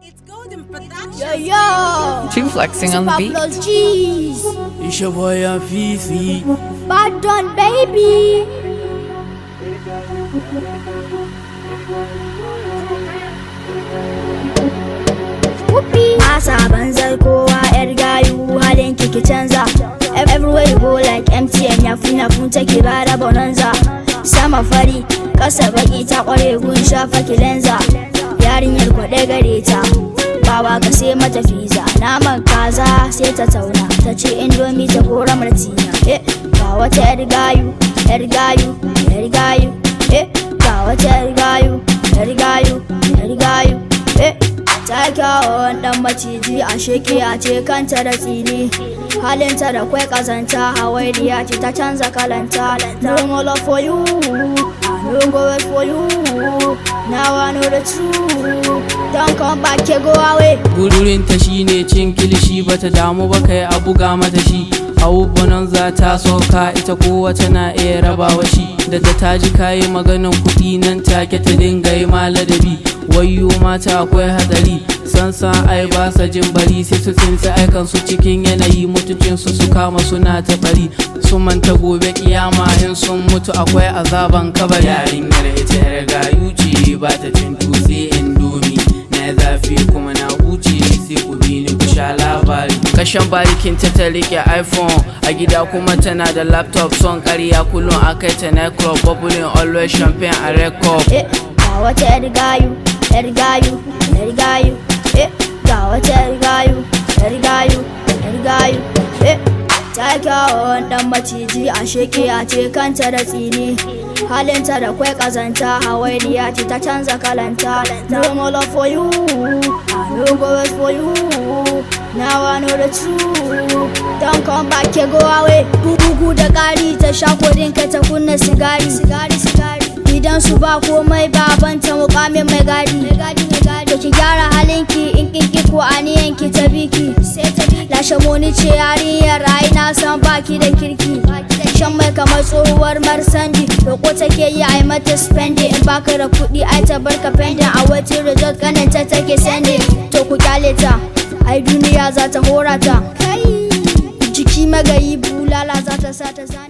It's golden production. Yo, yo. Two flexing on the beat. Pablo's G's. It's your boy Fifi. Bad done, baby. Whoopee. Masa banzar kowa yar gayu halin kiki canza. Everywhere you go like MTN yafun take bada bonanza. Sama fari, kasa baki ta kware gun shafa kilenza. Yarinyar kwaɗe gare ta, baba ka sai mata fiza. Naman kaza sai ta tauna, ta ce indomi ta kora martina. Ga wata yar gayu, yar gayu, yar gayu. Ga wata yar gayu, yar gayu, yar gayu. Ta kyawun dan maciji a sheke a ce kanta da tsini. Halinta da kwai kazanta, hawainiya ce ta canza kalanta. No more love for you, I no go wait for you. Now I know the truth. Don't come back, you go away. Gururinta shine cin kilishi, bata damu ba kai a buga mata shi. Abubuwan za ta soka, ita kowace na iya rabawa shi. Da ta ji kayi maganin kuɗi nan take ta dinga yi maladabi. Wayo mata akwai hatsari, sansan ai ba sa jin bari. Sai su tsinci aikan su cikin yanayi, mutuncin su kama suna ta bari. Su manta gobe kiyama in sun mutu akwai azaban kabari. Yarinyar ita yar gayu ce, ba ta cin dutse indomi. Na zafi kuma na huce, sai ku bi ni ku sha labari. Kashan barikin ta rike iPhone, a gida kuma tana da laptop. Son ƙarya kullum akai ta night club, bubbling always champagne a record. Ga wata yar gayu, yar gayu, yar gayu. Ga wata yar gayu, yar gayu, yar gayu. Ta kyawun dan maciji a sheke a ce kanta da tsini. Halinta da kwai kazanta, hawainiya ce ta canza kalanta. No more love for you, I no go wait for you. Now I know the truth. Don't come back, you go away. Bugu da ƙari ta sha kodin ka ta kunna sigari. Idan su ba komai babanta mukamin mai gadi. Da ki gyara halinki in kinki ko aniyanki ta biki. Lashe moni ce yarinyar ai na san baki da kirki. Shan mai kamar tsohuwar marsandi, roko take yi ai mata spending. In baka da kuɗi ai ta barka pending, a waiting result kananta take sending. To ku kyale ta, ai duniya za ta hora ta. Jiki magayi bulala za ta sa ta zane.